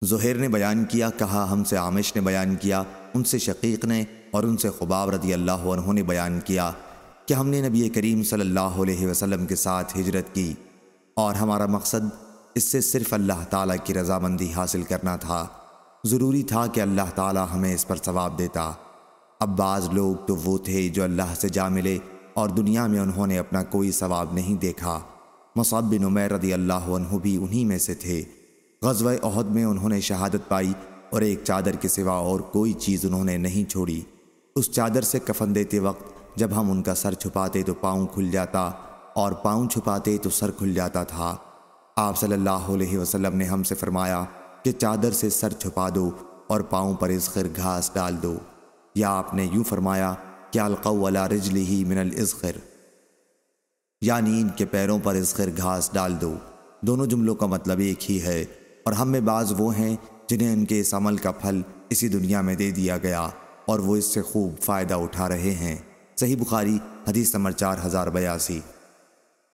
زہیر نے بیان کیا، کہا ہم سے عامش نے بیان کیا، ان سے شقیق نے اور ان سے خباب رضی اللہ عنہ نے بیان کیا کہ ہم نے نبی کریم صلی اللہ علیہ وسلم کے ساتھ ہجرت کی اور ہمارا مقصد اس سے صرف اللہ تعالیٰ کی رضامندی حاصل کرنا تھا۔ ضروری تھا کہ اللہ تعالیٰ ہمیں اس پر ثواب دیتا۔ اب بعض لوگ تو وہ تھے جو اللہ سے جا ملے اور دنیا میں انہوں نے اپنا کوئی ثواب نہیں دیکھا۔ مصعب بن عمیر رضی اللہ عنہ بھی انہی میں سے تھے۔ غزوہ احد میں انہوں نے شہادت پائی اور ایک چادر کے سوا اور کوئی چیز انہوں نے نہیں چھوڑی۔ اس چادر سے کفن دیتے وقت جب ہم ان کا سر چھپاتے تو پاؤں کھل جاتا اور پاؤں چھپاتے تو سر کھل جاتا تھا۔ آپ صلی اللہ علیہ وسلم نے ہم سے فرمایا کہ چادر سے سر چھپا دو اور پاؤں پر اذخر گھاس ڈال دو، یا آپ نے یوں فرمایا کہ القوا علی رجلہ من الاذخر، یعنی ان کے پیروں پر اذخر گھاس ڈال دو۔ دونوں جملوں کا مطلب ایک ہی ہے، اور ہم میں بعض وہ ہیں جنہیں ان کے اس عمل کا پھل اسی دنیا میں دے دیا گیا اور وہ اس سے خوب فائدہ اٹھا رہے ہیں۔ صحیح بخاری حدیث نمبر 4082۔